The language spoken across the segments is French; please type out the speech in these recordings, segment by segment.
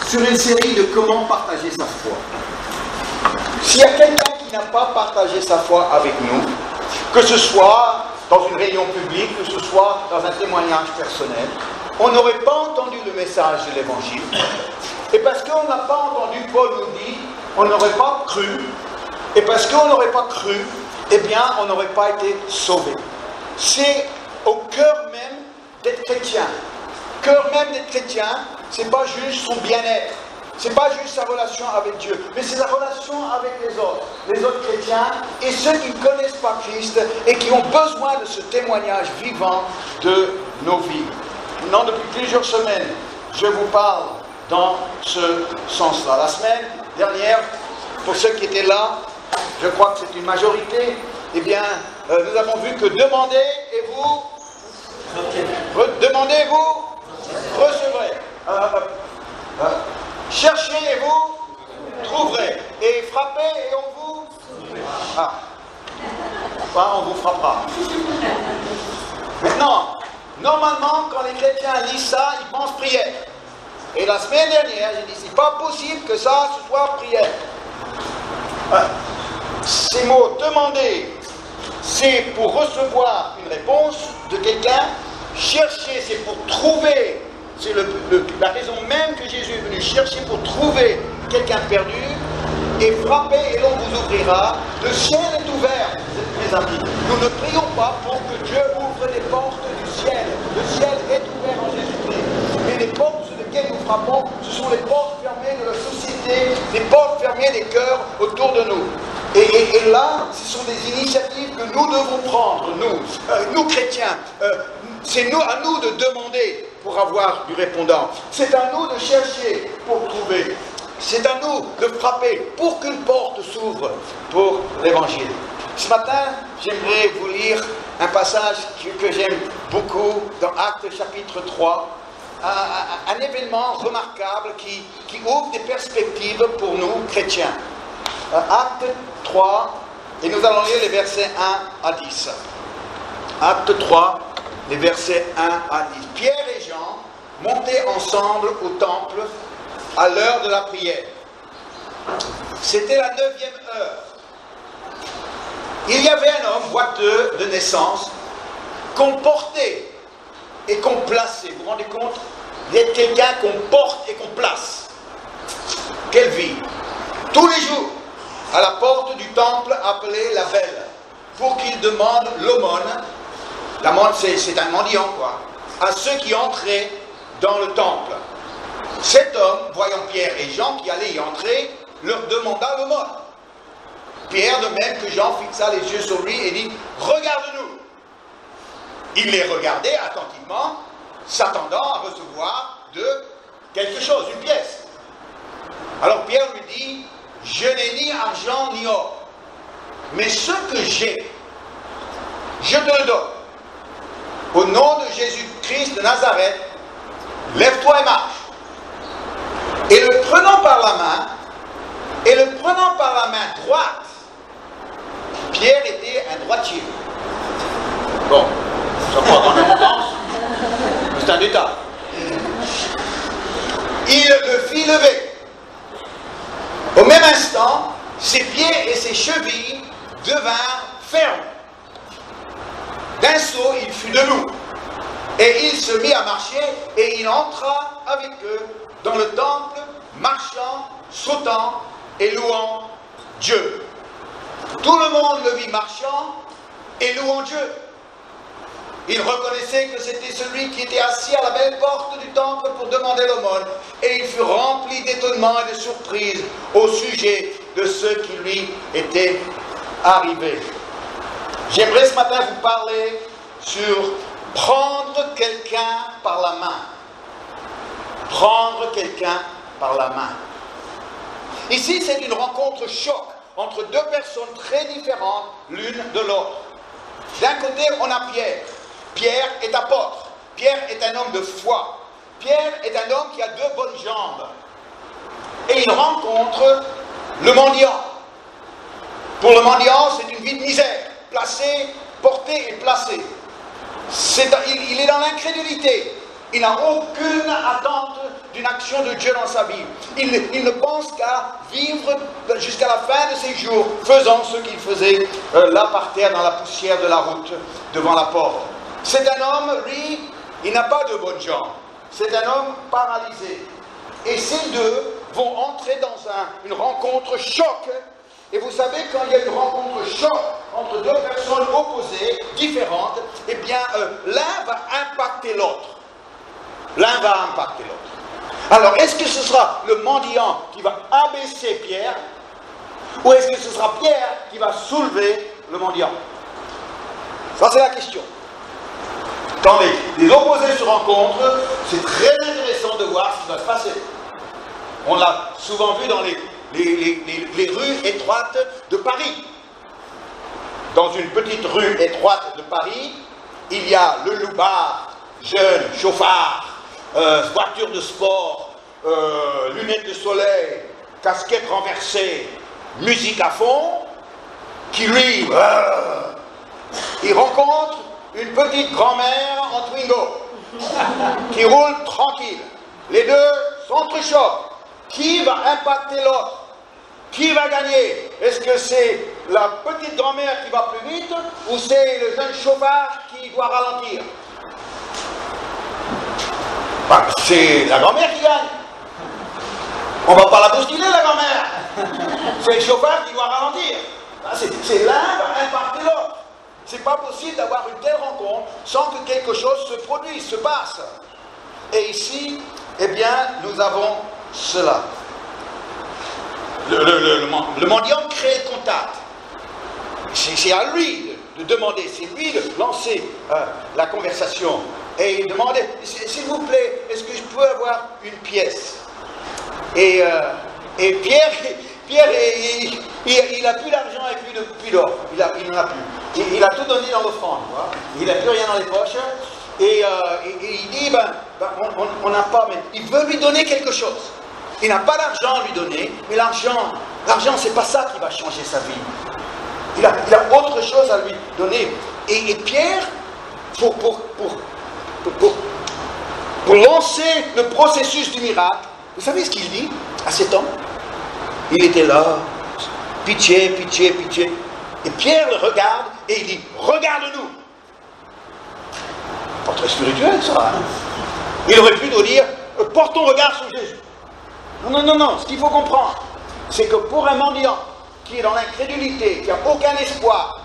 sur une série de comment partager sa foi. S'il y a quelqu'un qui n'a pas partagé sa foi avec nous, que ce soit dans une réunion publique, que ce soit dans un témoignage personnel, on n'aurait pas entendu le message de l'Évangile. Et parce qu'on n'a pas entendu, Paul nous dit, on n'aurait pas cru. Et parce qu'on n'aurait pas cru, eh bien, on n'aurait pas été sauvé. C'est au cœur même d'être chrétien. Cœur même d'être chrétien, c'est pas juste son bien-être. C'est pas juste sa relation avec Dieu, mais c'est sa relation avec les autres chrétiens et ceux qui ne connaissent pas Christ et qui ont besoin de ce témoignage vivant de nos vies. Maintenant, depuis plusieurs semaines, je vous parle dans ce sens-là. La semaine dernière, pour ceux qui étaient là, je crois que c'est une majorité, eh bien, nous avons vu que demandez et vous demandez et vous recevrez. Cherchez et vous trouverez. Et frappez et on vous... Ah. Enfin, on vous frappera. Maintenant, normalement, quand les chrétiens lisent ça, ils pensent prière. Et la semaine dernière, j'ai dit, c'est pas possible que ça, ce soit prière. Ces mots, demander, c'est pour recevoir une réponse de quelqu'un. Chercher, c'est pour trouver. C'est la raison même que Jésus est venu chercher pour trouver quelqu'un perdu. Et frapper et l'on vous ouvrira. Le ciel est ouvert, mes amis. Nous ne prions pas pour que Dieu ouvre les portes du ciel. Le ciel est ouvert en Jésus-Christ. Mais les portes sur lesquelles nous frappons, ce sont les portes fermées de la société, les portes fermées des cœurs autour de nous. Et là, ce sont des initiatives que nous devons prendre, nous chrétiens. C'est à nous de demander pour avoir du répondant. C'est à nous de chercher pour trouver. C'est à nous de frapper pour qu'une porte s'ouvre pour l'Évangile. Ce matin, j'aimerais vous lire un passage que j'aime beaucoup dans Actes chapitre 3. Un événement remarquable qui ouvre des perspectives pour nous, chrétiens. Acte 3, et nous allons lire les versets 1 à 10. Acte 3, les versets 1 à 10. Pierre et Jean montaient ensemble au temple à l'heure de la prière. C'était la 9e heure. Il y avait un homme boiteux de naissance qu'on portait et qu'on plaçait. Vous vous rendez compte d'être quelqu'un qu'on porte et qu'on place? Quelle vie! Tous les jours, à la porte du temple appelé la Belle, pour qu'il demande l'aumône. L'aumône, c'est un mendiant, quoi. À ceux qui entraient dans le temple. Cet homme, voyant Pierre et Jean qui allaient y entrer, leur demanda l'aumône. Pierre, de même que Jean, fixa les yeux sur lui et dit « Regarde-nous » Il les regardait attentivement, s'attendant à recevoir de quelque chose, une pièce. Alors Pierre lui dit « Je n'ai ni argent ni or, mais ce que j'ai, je te le donne. Au nom de Jésus-Christ de Nazareth, lève-toi et marche. » Et le prenant par la main droite, Pierre était un droitier. Bon, ça prend dans le sens, mais c'est un détail. Il le fit lever. Au même instant, ses pieds et ses chevilles devinrent fermes. D'un saut, il fut debout. Et il se mit à marcher, et il entra avec eux dans le temple, marchant, sautant et louant Dieu. Tout le monde le vit marchant et louant Dieu. Il reconnaissait que c'était celui qui était assis à la belle porte du temple pour demander l'aumône, et il fut rempli d'étonnement et de surprise au sujet de ce qui lui était arrivé. J'aimerais ce matin vous parler sur prendre quelqu'un par la main. Prendre quelqu'un par la main. Ici, c'est une rencontre choc entre deux personnes très différentes l'une de l'autre. D'un côté, on a Pierre. Pierre est apôtre. Pierre est un homme de foi. Pierre est un homme qui a deux bonnes jambes. Et il rencontre le mendiant. Pour le mendiant, c'est une vie de misère. Placé, porté et placé. Il est dans l'incrédulité. Il n'a aucune attente d'une action de Dieu dans sa vie. Il ne pense qu'à vivre jusqu'à la fin de ses jours, faisant ce qu'il faisait là par terre dans la poussière de la route, devant la porte. C'est un homme, lui, il n'a pas de bonnes jambes. C'est un homme paralysé. Et ces deux vont entrer dans une rencontre choc. Et vous savez, quand il y a une rencontre choc entre deux personnes opposées, différentes, eh bien, l'un va impacter l'autre. L'un va impacter l'autre. Alors, est-ce que ce sera le mendiant qui va abaisser Pierre, ou est-ce que ce sera Pierre qui va soulever le mendiant? Ça, c'est la question. Quand les opposés se rencontrent, c'est très intéressant de voir ce qui va se passer. On l'a souvent vu dans les rues étroites de Paris. Dans une petite rue étroite de Paris, il y a le loupard, jeune, chauffard, voiture de sport, lunettes de soleil, casquette renversée, musique à fond, qui lui, il rencontre une petite grand-mère en Twingo, qui roule tranquille. Les deux s'entrechoquent. Qui va impacter l'autre? Qui va gagner? Est-ce que c'est la petite grand-mère qui va plus vite, ou c'est le jeune chauffard qui doit ralentir? Ben, c'est la grand-mère qui gagne. On ne va pas la bousculer, la grand-mère. C'est le chauffard qui doit ralentir. Ben, c'est l'un va impacter l'autre. C'est pas possible d'avoir une telle rencontre sans que quelque chose se produise, se passe. Et ici, eh bien, nous avons cela. Le mendiant crée le contact. C'est à lui de demander, c'est lui de lancer la conversation. Et il demandait, s'il vous plaît, est-ce que je peux avoir une pièce? Et Pierre, il n'a plus d'argent et plus d'or. Il n'en a plus. Il a tout donné dans l'offrande. Il n'a plus rien dans les poches. Et il dit, on n'a pas, mais il veut lui donner quelque chose. Il n'a pas d'argent à lui donner, mais l'argent, c'est pas ça qui va changer sa vie. Il a autre chose à lui donner. Et Pierre, pour lancer le processus du miracle, vous savez ce qu'il dit à cet homme? Il était là, pitié, pitié, pitié. Et Pierre le regarde et il dit, regarde-nous. Pas très spirituel ça. Hein? Il aurait pu nous dire, porte ton regard sur Jésus. Non. Ce qu'il faut comprendre, c'est que pour un mendiant qui est dans l'incrédulité, qui n'a aucun espoir,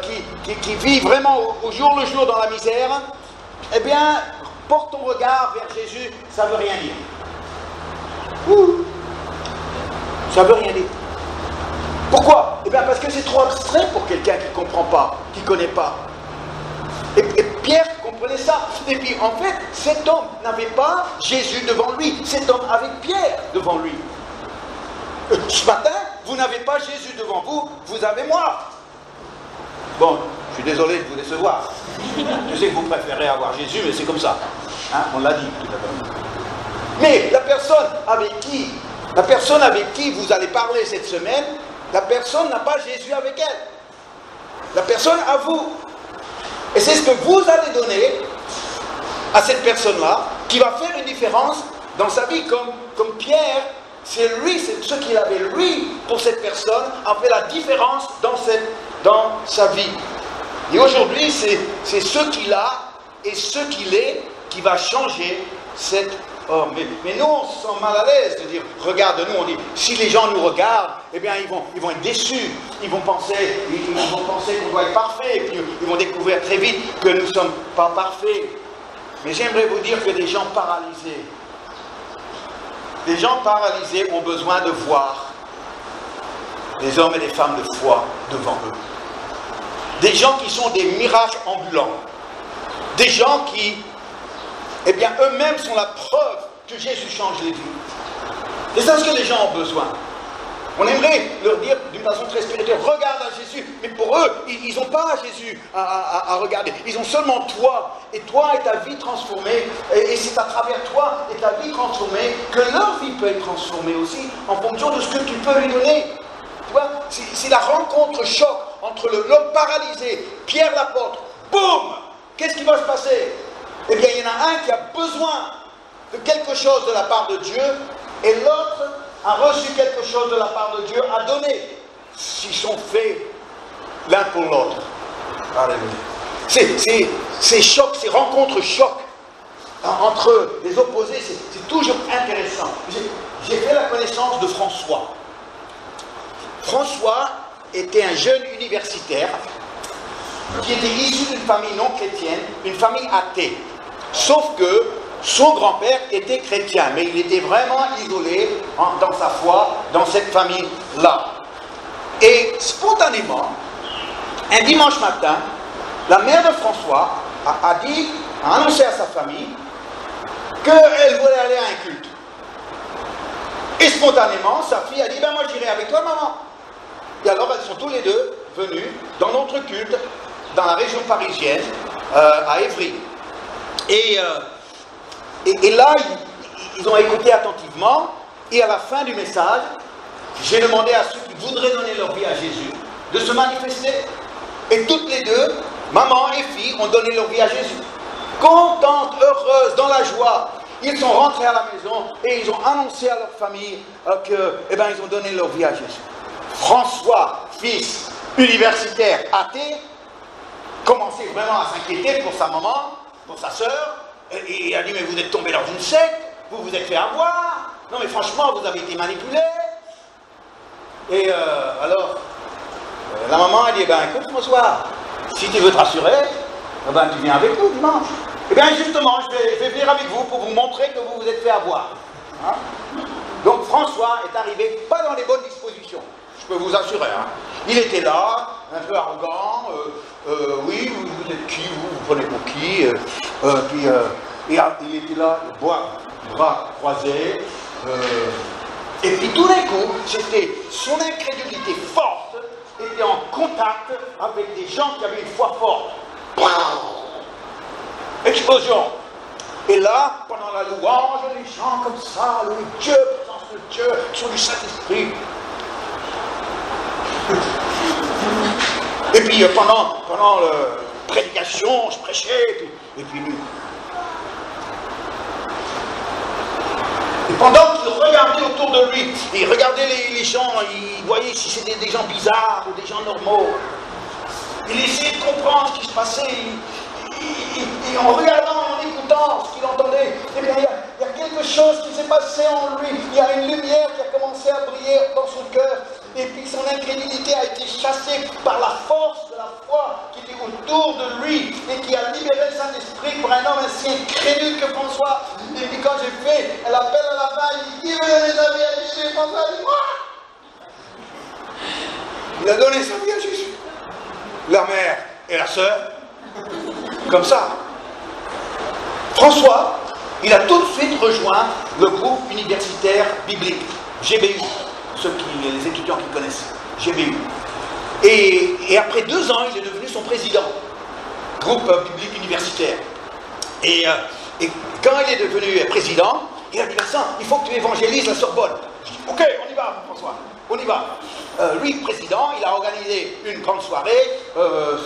qui vit vraiment au jour le jour dans la misère, eh bien, porte ton regard vers Jésus, ça ne veut rien dire. Ça ne veut rien dire. Pourquoi? Eh bien, parce que c'est trop abstrait pour quelqu'un qui ne comprend pas, qui ne connaît pas. Et Pierre comprenait ça. Et puis, en fait, cet homme n'avait pas Jésus devant lui. Cet homme avait Pierre devant lui. Ce matin, vous n'avez pas Jésus devant vous, vous avez moi. Bon, je suis désolé de vous décevoir. Je sais que vous préférez avoir Jésus, mais c'est comme ça. Hein, on l'a dit tout à l'heure. Mais la personne avec qui vous allez parler cette semaine, la personne n'a pas Jésus avec elle. La personne a vous. Et c'est ce que vous allez donner à cette personne-là qui va faire une différence dans sa vie. Comme Pierre, c'est ce qu'il avait lui pour cette personne a fait la différence dans sa vie. Et aujourd'hui, c'est ce qu'il a et ce qu'il est qui va changer cet homme. Mais nous, on se sent mal à l'aise de dire, regarde-nous, on dit, si les gens nous regardent, eh bien, ils vont être déçus, ils vont penser qu'on doit être parfait, et puis ils vont découvrir très vite que nous ne sommes pas parfaits. Mais j'aimerais vous dire que des gens paralysés ont besoin de voir des hommes et des femmes de foi devant eux. Des gens qui sont des miracles ambulants. Des gens qui, eh bien, eux-mêmes sont la preuve que Jésus change les vies. Et c'est ce que les gens ont besoin. On aimerait leur dire d'une façon très spirituelle, regarde à Jésus, mais pour eux, ils n'ont pas Jésus à regarder. Ils ont seulement toi, et toi et ta vie transformée, et c'est à travers toi et ta vie transformée que leur vie peut être transformée aussi, en fonction de ce que tu peux lui donner. Tu vois, si la rencontre choc entre l'homme paralysé, Pierre l'apôtre, boum, qu'est-ce qui va se passer? eh bien il y en a un qui a besoin de quelque chose de la part de Dieu, et l'autre a reçu quelque chose de la part de Dieu, a donné. S'ils sont faits l'un pour l'autre. Alléluia. Ces chocs, ces rencontres chocs entre les opposés, c'est toujours intéressant. J'ai fait la connaissance de François. François était un jeune universitaire qui était issu d'une famille non chrétienne, une famille athée. Sauf que son grand-père était chrétien, mais il était vraiment isolé dans sa foi, dans cette famille-là. Et spontanément, un dimanche matin, la mère de François a annoncé à sa famille qu'elle voulait aller à un culte. Et spontanément, sa fille a dit, ben moi j'irai avec toi maman. Et alors elles sont tous les deux venus dans notre culte, dans la région parisienne, à Évry. Et là, ils ont écouté attentivement, et à la fin du message, j'ai demandé à ceux qui voudraient donner leur vie à Jésus de se manifester. Et toutes les deux, maman et fille, ont donné leur vie à Jésus. Contentes, heureuses, dans la joie. Ils sont rentrés à la maison et ils ont annoncé à leur famille ils ont donné leur vie à Jésus. François, fils universitaire athée, commençait vraiment à s'inquiéter pour sa maman, pour sa sœur. Et il a dit, mais vous êtes tombé dans une secte, vous vous êtes fait avoir. Non mais franchement, vous avez été manipulé. Et alors, la maman a dit, écoute François, si tu veux te rassurer, tu viens avec nous dimanche. Eh bien justement, je vais venir avec vous pour vous montrer que vous vous êtes fait avoir. Hein? Donc François est arrivé pas dans les bonnes dispositions, je peux vous assurer. Hein? Il était là, un peu arrogant, oui, vous êtes qui, vous prenez pour qui, il était là, bras croisés, et puis tout d'un coup, c'était son incrédulité forte, était en contact avec des gens qui avaient une foi forte. Explosion. Et là, pendant la louange, les gens comme ça, louer Dieu, présence de Dieu, sur du Saint-Esprit. Et puis pendant la prédication, je prêchais, et puis lui. Et pendant qu'il regardait autour de lui, il regardait les gens, il voyait si c'était des gens bizarres ou des gens normaux. Il essayait de comprendre ce qui se passait. Et en regardant, en écoutant ce qu'il entendait, eh bien, il y a quelque chose qui s'est passé en lui. Il y a une lumière qui a commencé à briller dans son cœur. Et puis son incrédulité a été chassée par la force de la foi qui était autour de lui et qui a libéré le Saint-Esprit pour un homme ainsi incrédule que François. Et puis quand j'ai fait l'appel à la fin, il dit, qui veut donner sa vie à Jésus? François dit, moi! Il a donné sa vie à Jésus. La mère et la sœur, comme ça. François, il a tout de suite rejoint le groupe universitaire biblique, GBU, les étudiants qui connaissent, GBU. Et après 2 ans, il est devenu son président, groupe biblique universitaire. Et quand il est devenu président, il a dit, Vincent, il faut que tu évangélises la Sorbonne. Je dis, ok, on y va, François, on y va. Lui, président, il a organisé une grande soirée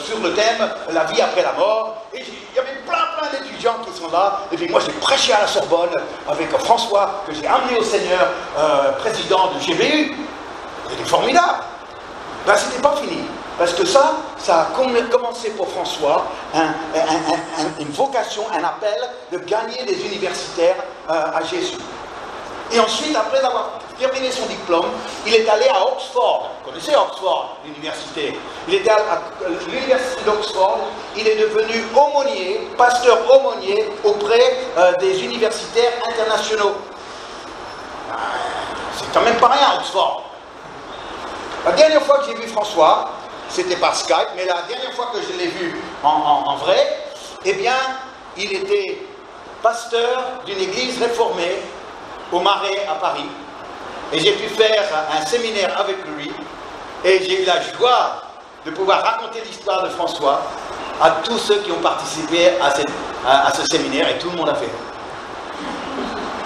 sur le thème « La vie après la mort ». Et il y avait plein d'étudiants qui sont là. Et puis moi, j'ai prêché à la Sorbonne avec François, que j'ai amené au Seigneur, président de GBU. C'était formidable. Ben, c'était pas fini. Parce que ça a commencé pour François une vocation, un appel de gagner des universitaires à Jésus. Et ensuite, après avoir terminé son diplôme, il est allé à Oxford. Vous connaissez Oxford, l'université? Il était à l'université d'Oxford. Il est devenu aumônier, pasteur aumônier auprès des universitaires internationaux. C'est quand même pas rien, Oxford. La dernière fois que j'ai vu François, c'était par Skype, mais la dernière fois que je l'ai vu en vrai, eh bien, il était pasteur d'une église réformée au Marais à Paris. Et j'ai pu faire un séminaire avec lui. Et j'ai eu la joie de pouvoir raconter l'histoire de François à tous ceux qui ont participé à ce séminaire. Et tout le monde a fait.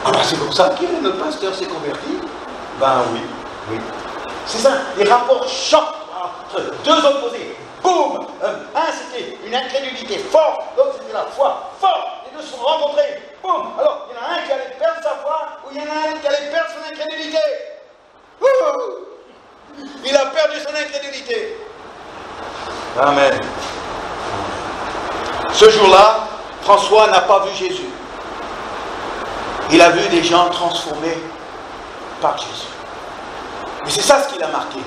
Alors c'est comme ça que notre pasteur s'est converti? Ben oui. C'est ça, les rapports chocs entre 2 opposés. Boum! Un c'était une incrédulité forte, l'autre c'était la foi forte. Les 2 se rencontrer. Boum. Alors, il y en a un qui allait perdre sa foi, ou il y en a un qui allait perdre son incrédulité. Il a perdu son incrédulité. Amen. Ce jour-là, François n'a pas vu Jésus. Il a vu des gens transformés par Jésus. Mais c'est ça ce qu'il a marqué.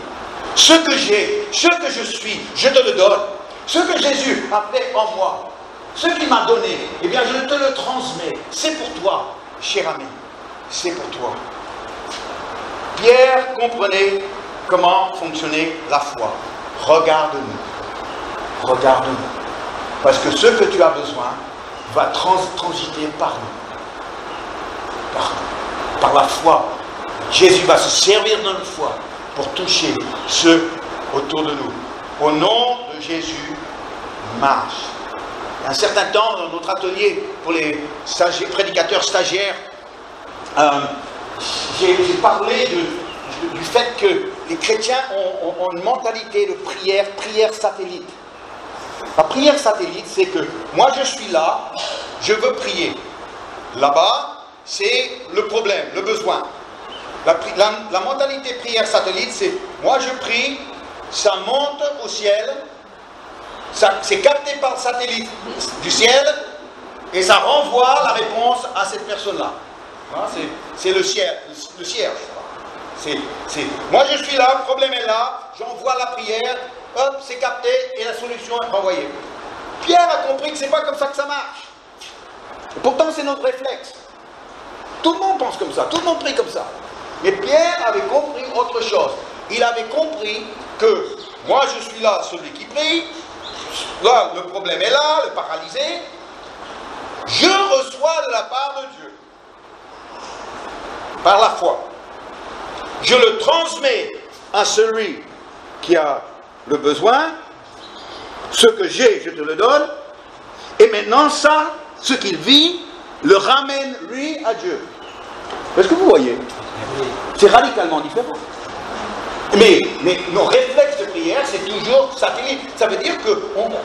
Ce que j'ai, ce que je suis, je te le donne. Ce que Jésus a fait en moi, ce qu'il m'a donné, eh bien je te le transmets. C'est pour toi, cher ami. C'est pour toi. Pierre comprenait comment fonctionnait la foi. Regarde-nous. Regarde-nous. Parce que ce que tu as besoin va transiter par nous. Par la foi. Jésus va se servir de notre foi pour toucher ceux autour de nous. Au nom de Jésus, marche. Il y a un certain temps, dans notre atelier pour les prédicateurs stagiaires, j'ai parlé du fait que les chrétiens ont une mentalité de prière satellite. La prière satellite, c'est que moi je suis là, je veux prier. Là-bas, c'est le problème, le besoin. La mentalité prière satellite, c'est moi je prie, ça monte au ciel, c'est capté par le satellite du ciel, et ça renvoie la réponse à cette personne-là. C'est le cierge. Moi je suis là, le problème est là, j'envoie la prière, hop, c'est capté, et la solution est renvoyée. Pierre a compris que c'est pas comme ça que ça marche. Et pourtant c'est notre réflexe. Tout le monde pense comme ça, tout le monde prie comme ça. Mais Pierre avait compris autre chose. Il avait compris que moi je suis là, celui qui prie, là le problème est là, le paralysé, je reçois de la part de Dieu, par la foi. Je le transmets à celui qui a le besoin, ce que j'ai, je te le donne, et maintenant ça, ce qu'il vit, le ramène lui à Dieu. Est-ce que vous voyez? C'est radicalement différent. Mais nos réflexes de prière, c'est toujours satellite. Ça veut dire que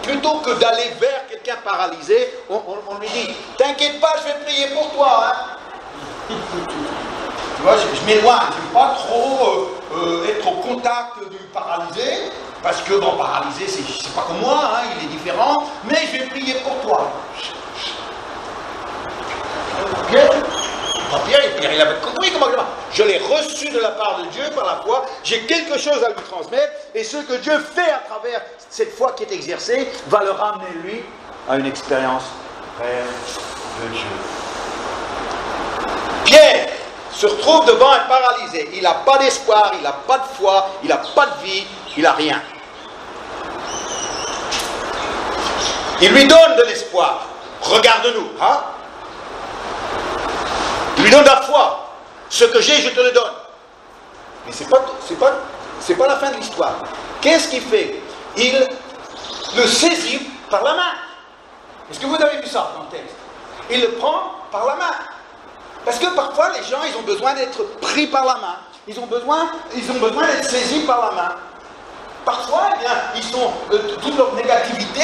plutôt que d'aller vers quelqu'un paralysé, on lui dit, t'inquiète pas, je vais prier pour toi. Hein. Tu vois, je m'éloigne, je ne veux pas trop être au contact du paralysé, parce que bon, paralysé, c'est pas comme moi, hein, il est différent, mais je vais prier pour toi. Pierre, il avait compris comment je l'ai reçu de la part de Dieu par la foi, j'ai quelque chose à lui transmettre, et ce que Dieu fait à travers cette foi qui est exercée, va le ramener lui à une expérience réelle de Dieu. Pierre se retrouve devant un paralysé, il n'a pas d'espoir, il n'a pas de foi, il n'a pas de vie, il n'a rien. Il lui donne de l'espoir, regarde-nous, hein? Il lui donne la foi. Ce que j'ai, je te le donne. Mais c'est pas la fin de l'histoire. Qu'est-ce qu'il fait? Il le saisit par la main. Est-ce que vous avez vu ça dans le texte? Il le prend par la main. Parce que parfois, les gens, ils ont besoin d'être pris par la main. Ils ont besoin d'être saisis par la main. Parfois, eh bien, toute leur négativité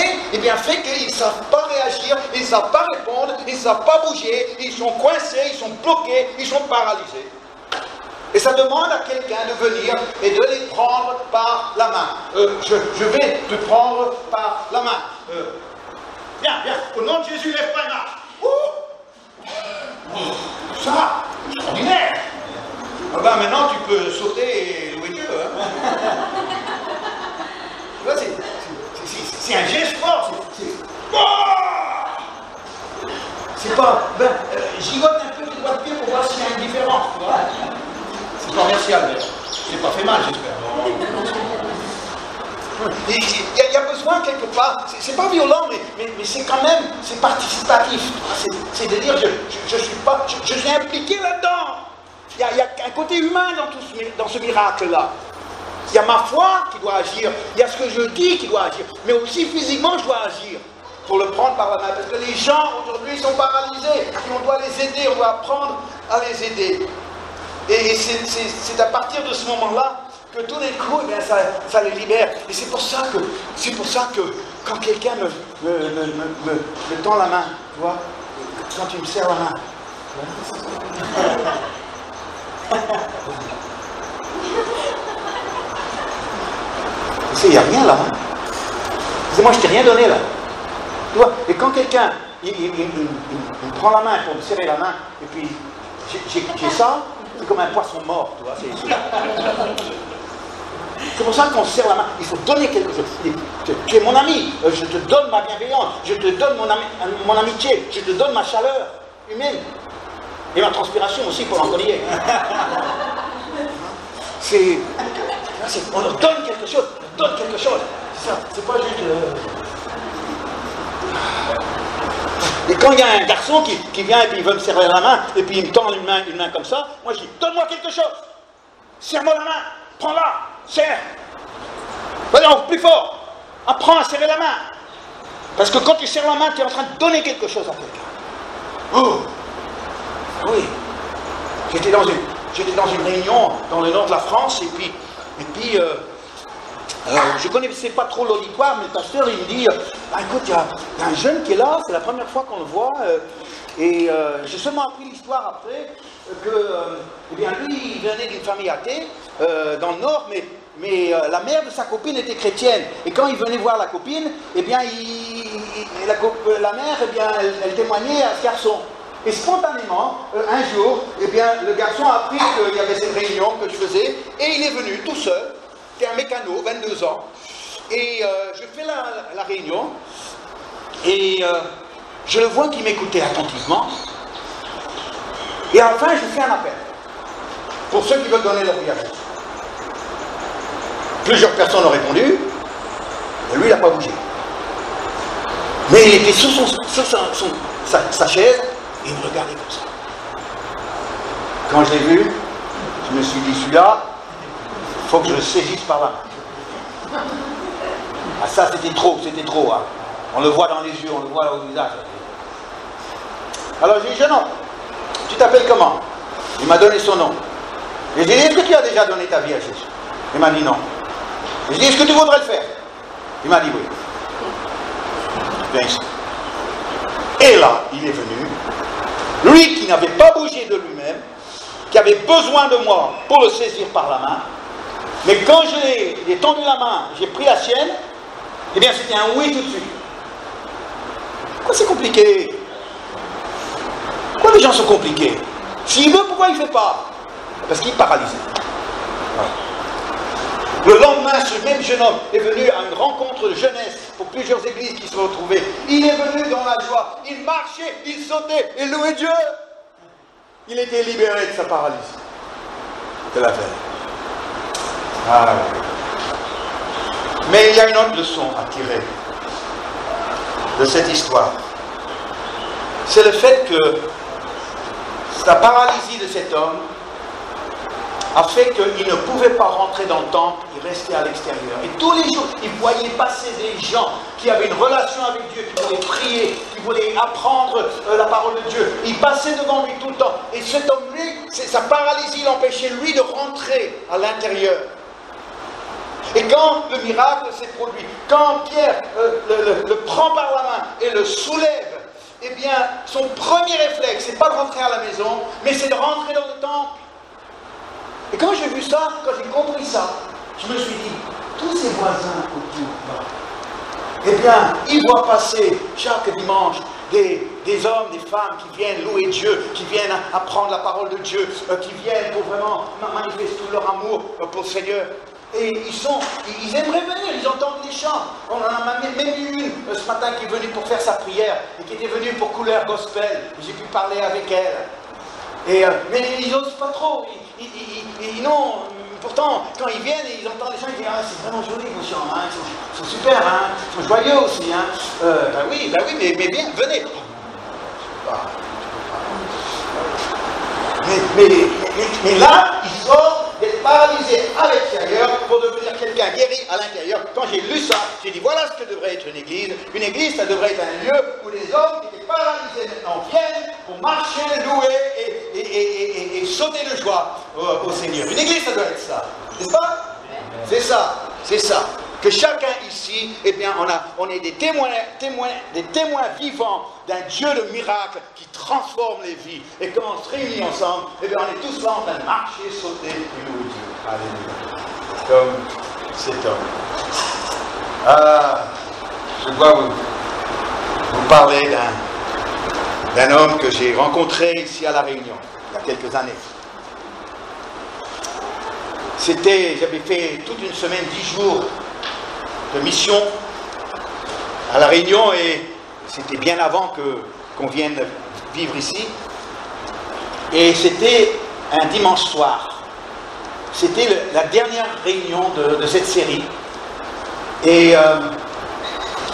fait qu'ils ne savent pas réagir, ils ne savent pas répondre, ils ne savent pas bouger, ils sont coincés, ils sont bloqués, ils sont paralysés. Et ça demande à quelqu'un de venir et de les prendre par la main. Je vais te prendre par la main. Viens, au nom de Jésus, lève-toi et marche. Ça va, extraordinaire. Ah ben maintenant, tu peux sauter et louer Dieu. Hein. C'est un geste fort. C'est pas. Gigote un peu les doigts de pied pour voir s'il y a une différence. C'est commercial, mais c'est pas fait mal, j'espère. Il y a besoin quelque part. C'est pas violent, mais c'est quand même. C'est participatif. C'est de dire je suis impliqué là-dedans. Il y a un côté humain dans ce miracle-là. Il y a ma foi qui doit agir, il y a ce que je dis qui doit agir, mais aussi physiquement je dois agir pour le prendre par la main. Parce que les gens aujourd'hui sont paralysés et on doit les aider, on doit apprendre à les aider. Et c'est à partir de ce moment-là que tout d'un coup, eh bien, ça les libère. Et c'est pour ça que quand quelqu'un me tend la main, tu vois, quand tu me serres la main. Il n'y a rien là. Hein. Moi, je t'ai rien donné là. Tu vois, et quand quelqu'un il me prend la main pour me serrer la main, et puis j'ai ça, c'est comme un poisson mort, tu vois. C'est pour ça qu'on se serre la main. Il faut donner quelque chose. Tu es mon ami, je te donne ma bienveillance, je te donne mon amitié, je te donne ma chaleur humaine. Et ma transpiration aussi pour l'encollier. On leur donne quelque chose, C'est ça, c'est pas juste... Et quand il y a un garçon qui vient et puis il veut me serrer la main, et puis il me tend une main comme ça, moi je dis, donne-moi quelque chose. Serre-moi la main, prends-la, serre. Vas-y, plus fort. Apprends à serrer la main. Parce que quand tu serres la main, tu es en train de donner quelque chose à quelqu'un. Oh oui. J'étais dans une réunion dans le nord de la France, et puis je ne connaissais pas trop l'auditoire, mais le pasteur il me dit, écoute, il y a un jeune qui est là, c'est la première fois qu'on le voit, et j'ai seulement appris l'histoire après, que eh bien, lui, il venait d'une famille athée, dans le nord, mais la mère de sa copine était chrétienne, et quand il venait voir la copine, eh bien, la mère, eh bien, elle témoignait à ce garçon. Et spontanément, un jour, eh bien, le garçon a appris qu'il y avait cette réunion que je faisais, et il est venu tout seul, c'était un mécano, 22 ans, et je fais la réunion, et je le vois qui m'écoutait attentivement, et à la fin, je fais un appel, pour ceux qui veulent donner leur vie à Jésus. Plusieurs personnes ont répondu, mais lui, il n'a pas bougé. Mais il était sur sa chaise, et il me regardait comme ça. Quand je l'ai vu, je me suis dit, celui-là, il faut que je le saisisse par la main. Ah ça, c'était trop, hein. On le voit dans les yeux, on le voit au visage. Alors j'ai dit, jeune homme, tu t'appelles comment? Il m'a donné son nom. Et j'ai dit, est-ce que tu as déjà donné ta vie à Jésus? Il m'a dit non. Et j'ai dit, est-ce que tu voudrais le faire? Il m'a dit oui. Viens ici. Et là, il est venu. Lui qui n'avait pas bougé de lui-même, qui avait besoin de moi pour le saisir par la main, mais quand j'ai tendu la main, j'ai pris la sienne, eh bien c'était un oui tout de suite. Pourquoi c'est compliqué? Pourquoi les gens sont compliqués? S'il veut, pourquoi il ne fait pas? Parce qu'il est paralysé. Voilà. Le lendemain, ce même jeune homme est venu à une rencontre de jeunesse pour plusieurs églises qui se retrouvaient. Il est venu dans la joie, il marchait, il sautait, il louait Dieu. Il était libéré de sa paralysie. C'est la veille. Ah oui. Mais il y a une autre leçon à tirer de cette histoire. C'est le fait que la paralysie de cet homme a fait qu'il ne pouvait pas rentrer dans le temple, il restait à l'extérieur. Et tous les jours, il voyait passer des gens qui avaient une relation avec Dieu, qui voulaient prier, qui voulaient apprendre la parole de Dieu. Il passait devant lui tout le temps. Et cet homme, lui, sa paralysie l'empêchait, lui, de rentrer à l'intérieur. Et quand le miracle s'est produit, quand Pierre le prend par la main et le soulève, eh bien, son premier réflexe, c'est pas de rentrer à la maison, mais c'est de rentrer dans le temple. Et quand j'ai vu ça, quand j'ai compris ça, je me suis dit, tous ces voisins autour là, eh bien, ils voient passer chaque dimanche des hommes, des femmes qui viennent louer Dieu, qui viennent apprendre la parole de Dieu, qui viennent pour vraiment manifester tout leur amour pour le Seigneur. Et ils aimeraient venir, ils entendent les chants. On en a même eu une ce matin qui est venue pour faire sa prière et qui était venue pour couleur gospel. J'ai pu parler avec elle. Mais ils n'osent pas trop. Non, pourtant, quand ils viennent et ils entendent les chants, ils disent ah, c'est vraiment joli vos chants, hein, ils sont super, hein, ils sont joyeux aussi. Hein. Ben oui, mais bien, venez. Mais là, il sort d'être paralysé à l'extérieur pour devenir quelqu'un guéri à l'intérieur. Quand j'ai lu ça, j'ai dit voilà ce que devrait être une église. Une église, ça devrait être un lieu où les hommes qui étaient paralysés maintenant viennent pour marcher, louer et sauter de joie au Seigneur. Une église, ça doit être ça. N'est-ce pas? C'est ça. que chacun ici, eh bien, on est des témoins vivants d'un Dieu de miracles qui transforme les vies. Et quand on se réunit ensemble, eh bien, on est tous là en train de marcher, sauter et louer Dieu. Alléluia. Comme cet homme. Je dois vous parler d'un homme que j'ai rencontré ici à La Réunion, il y a quelques années. J'avais fait toute une semaine, 10 jours de mission à La Réunion et c'était bien avant qu'on vienne vivre ici. Et c'était un dimanche soir. C'était la dernière réunion de cette série. Et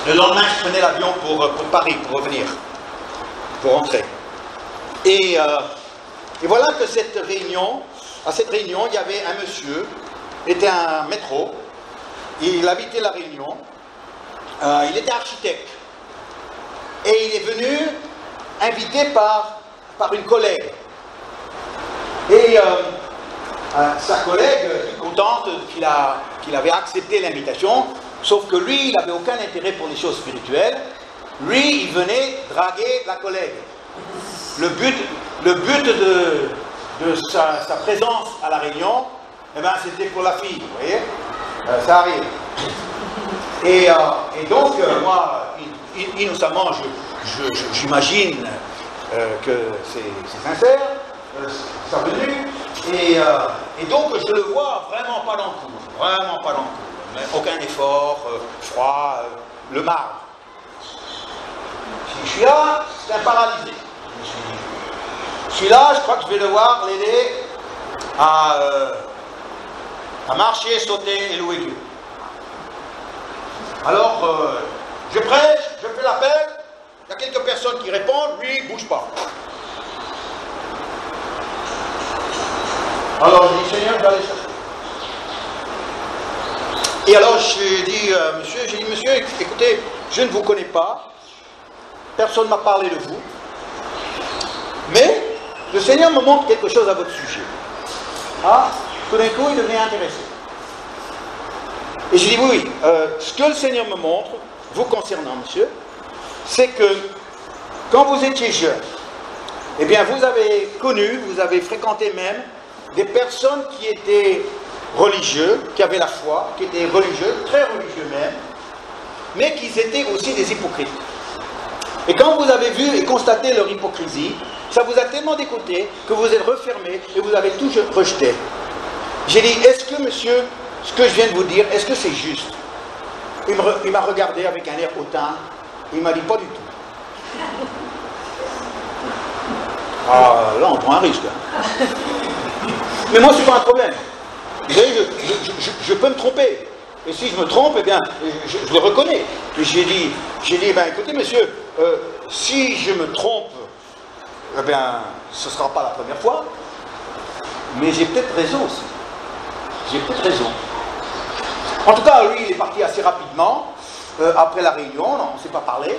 le lendemain, je prenais l'avion pour Paris, pour revenir, pour rentrer. Et voilà que à cette réunion, il y avait un monsieur, il était un métro, il habitait La Réunion, il était architecte. Et il est venu invité par une collègue. Et sa collègue, contente qu'il avait accepté l'invitation, sauf que lui, il n'avait aucun intérêt pour les choses spirituelles. Lui, il venait draguer la collègue. Le but de sa présence à La Réunion, eh ben, c'était pour la fille, vous voyez, ça arrive. Et donc, moi, innocemment, j'imagine que c'est sincère, sa venue, et donc je le vois vraiment pas dans le coup, mais aucun effort, froid, le marbre. Si je suis là, c'est un paralysé. Je suis là, je crois que je vais devoir l'aider à marcher, sauter et louer Dieu. Alors, je prêche, je fais l'appel, il y a quelques personnes qui répondent, lui, il ne bouge pas. Alors, je dis, Seigneur, je vais aller chercher. Et alors, j'ai dit, monsieur, écoutez, je ne vous connais pas, personne ne m'a parlé de vous, mais le Seigneur me montre quelque chose à votre sujet. Ah, tout d'un coup, il devient intéressé. Et je dis, oui, ce que le Seigneur me montre, vous concernant, monsieur, c'est que quand vous étiez jeune, eh bien, vous avez fréquenté même des personnes qui étaient religieux, qui avaient la foi, qui étaient religieux, très religieux même, mais qui étaient aussi des hypocrites. Et quand vous avez vu et constaté leur hypocrisie, ça vous a tellement dégoûté que vous êtes refermé et vous avez tout rejeté. J'ai dit, est-ce que monsieur, ce que je viens de vous dire, est-ce que c'est juste? Il m'a regardé avec un air hautain, et il m'a dit, pas du tout. Ah, là on prend un risque. Mais moi, c'est pas un problème. Vous savez, je peux me tromper. Et si je me trompe, eh bien, je le reconnais. Et j'ai dit, ben, écoutez, monsieur, si je me trompe, eh bien, ce ne sera pas la première fois, mais j'ai peut-être raison aussi. J'ai peut-être raison. En tout cas, lui, il est parti assez rapidement, après la réunion, on ne s'est pas parlé,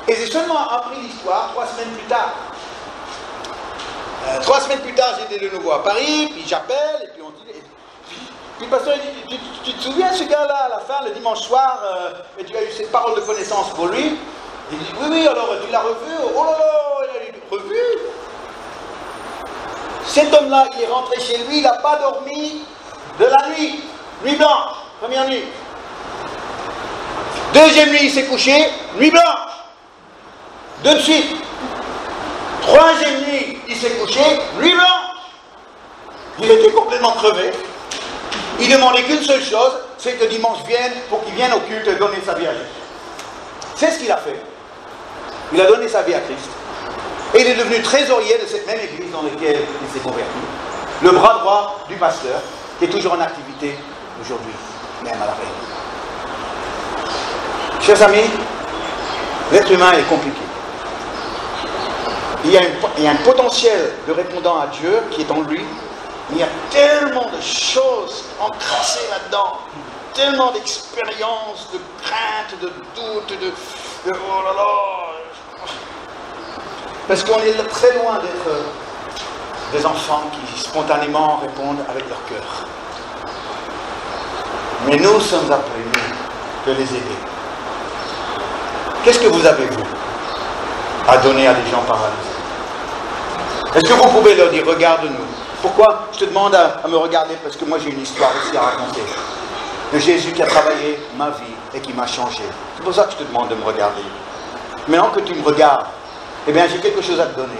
et j'ai seulement appris l'histoire 3 semaines plus tard. 3 semaines plus tard, j'étais de nouveau à Paris, puis j'appelle, et puis on dit... Puis le pasteur il dit, tu te souviens ce gars-là, à la fin, le dimanche soir, et tu as eu cette parole de connaissance pour lui? Il dit, oui, alors tu l'as revu? Oh là là, il a revu? Cet homme-là, il est rentré chez lui, il n'a pas dormi de la nuit. Nuit blanche, première nuit. Deuxième nuit, il s'est couché, nuit blanche. De suite. Troisième nuit, il s'est couché, nuit blanche. Il était complètement crevé. Il demandait qu'une seule chose, c'est que dimanche vienne pour qu'il vienne au culte et donner sa vie à Jésus. C'est ce qu'il a fait. Il a donné sa vie à Christ. Et il est devenu trésorier de cette même église dans laquelle il s'est converti. Le bras droit du pasteur, qui est toujours en activité aujourd'hui, même à la Réunion. Chers amis, l'être humain est compliqué. Il y a un potentiel de répondant à Dieu qui est en lui. Il y a tellement de choses encrassées là-dedans, tellement d'expériences, de craintes, de doutes, de oh là là. Parce qu'on est très loin d'être des enfants qui spontanément répondent avec leur cœur. Mais nous sommes appelés, nous, de les aider. Qu'est-ce que vous avez, vous, à donner à des gens paralysés? Est-ce que vous pouvez leur dire, regarde-nous? Pourquoi je te demande à me regarder? Parce que moi j'ai une histoire aussi à raconter. De Jésus qui a travaillé ma vie et qui m'a changé. C'est pour ça que je te demande de me regarder. Maintenant que tu me regardes, eh bien j'ai quelque chose à te donner.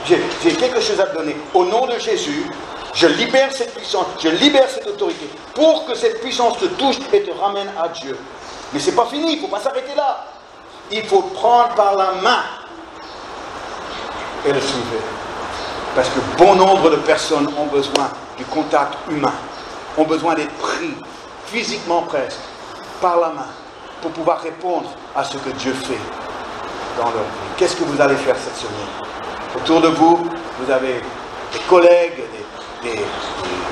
J'ai quelque chose à te donner. Au nom de Jésus, je libère cette puissance, je libère cette autorité pour que cette puissance te touche et te ramène à Dieu. Mais c'est pas fini, il ne faut pas s'arrêter là. Il faut prendre par la main et le soulever. Parce que bon nombre de personnes ont besoin du contact humain, ont besoin d'être pris, physiquement presque, par la main, pour pouvoir répondre à ce que Dieu fait dans leur vie. Qu'est-ce que vous allez faire cette semaine? Autour de vous, vous avez des collègues, des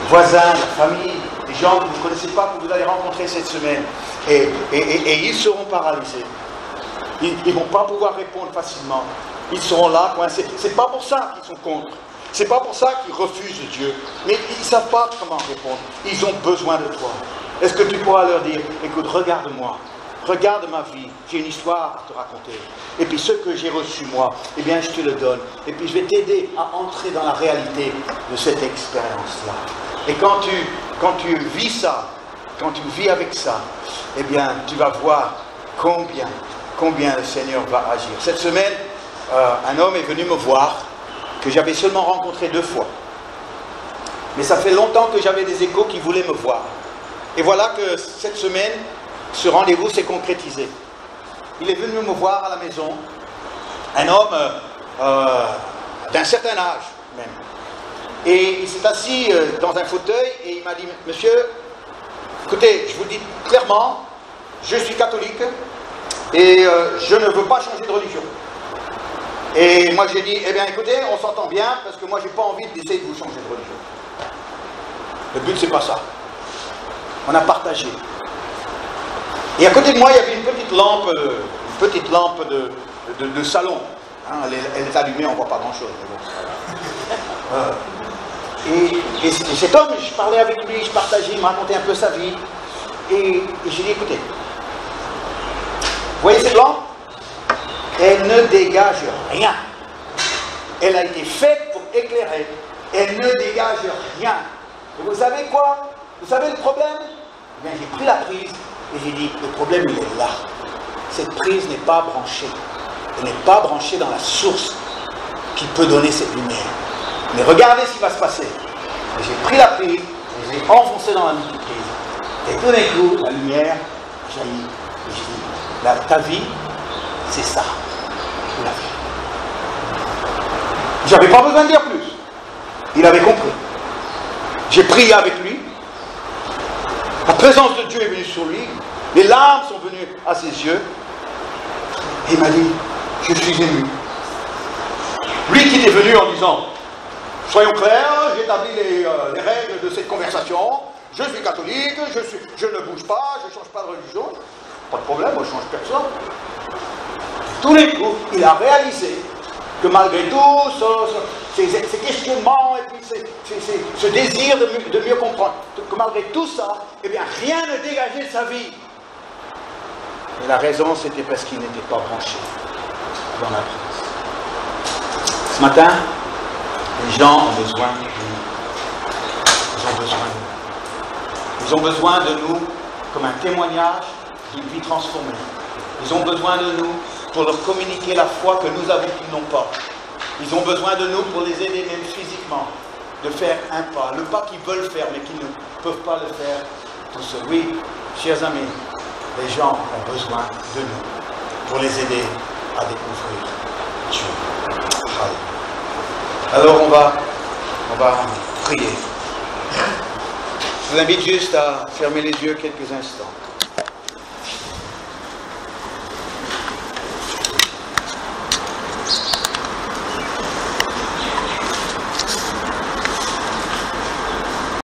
voisins, la famille, des gens que vous ne connaissez pas, que vous allez rencontrer cette semaine. Et ils seront paralysés. Ils ne vont pas pouvoir répondre facilement. Ils seront là, coincés. C'est pas pour ça qu'ils sont contre. C'est pas pour ça qu'ils refusent Dieu. Mais ils ne savent pas comment répondre. Ils ont besoin de toi. Est-ce que tu pourras leur dire, écoute, regarde-moi. Regarde ma vie, j'ai une histoire à te raconter. Et puis ce que j'ai reçu moi, eh bien je te le donne. Et puis je vais t'aider à entrer dans la réalité de cette expérience-là. Et quand tu vis ça, quand tu vis avec ça, eh bien tu vas voir combien le Seigneur va agir. Cette semaine, un homme est venu me voir, que j'avais seulement rencontré 2 fois. Mais ça fait longtemps que j'avais des échos qui voulaient me voir. Et voilà que cette semaine, ce rendez-vous s'est concrétisé. Il est venu me voir à la maison, un homme d'un certain âge même. Et il s'est assis dans un fauteuil et il m'a dit, monsieur, écoutez, je vous dis clairement, je suis catholique et je ne veux pas changer de religion. Et moi j'ai dit, eh bien écoutez, on s'entend bien parce que moi j'ai pas envie d'essayer de vous changer de religion. Le but c'est pas ça. On a partagé. Et à côté de moi, il y avait une petite lampe de salon. Hein, elle est allumée, on ne voit pas grand-chose. Et cet homme, je parlais avec lui, je partageais, il me racontait un peu sa vie. Et j'ai dit, écoutez, vous voyez cette lampe? Elle ne dégage rien. Elle a été faite pour éclairer. Elle ne dégage rien. Et vous savez quoi? Vous savez le problème? Eh bien, j'ai pris la prise. Et j'ai dit, le problème il est là. Cette prise n'est pas branchée. Elle n'est pas branchée dans la source qui peut donner cette lumière. Mais regardez ce qui va se passer. Et j'ai pris la prise, et j'ai enfoncé dans la multiprise. Et tout d'un coup, la lumière jaillit. Et je dis, ta vie, c'est ça. La vie. J'avais pas besoin de dire plus. Il avait compris. J'ai prié avec lui. La présence de Dieu est venue sur lui, les larmes sont venues à ses yeux, et il m'a dit, je suis ému. Lui qui est venu en disant, soyons clairs, j'établis les règles de cette conversation, je suis catholique, je ne bouge pas, je ne change pas de religion, pas de problème, moi je ne change personne. Tous les coups, il a réalisé que malgré tout, ces questionnements et puis ce désir de mieux comprendre, que malgré tout ça, eh bien rien ne dégageait de sa vie. Et la raison, c'était parce qu'il n'était pas branché dans la prise. Ce matin, les gens ont besoin de nous. Ils ont besoin de nous. Ils ont besoin de nous comme un témoignage d'une vie transformée. Ils ont besoin de nous pour leur communiquer la foi que nous avons qu'ils n'ont pas. Ils ont besoin de nous pour les aider même physiquement, de faire un pas, le pas qu'ils veulent faire mais qu'ils ne peuvent pas le faire tout seuls. Oui, chers amis, les gens ont besoin de nous pour les aider à découvrir Dieu. Alors on va prier. Je vous invite juste à fermer les yeux quelques instants.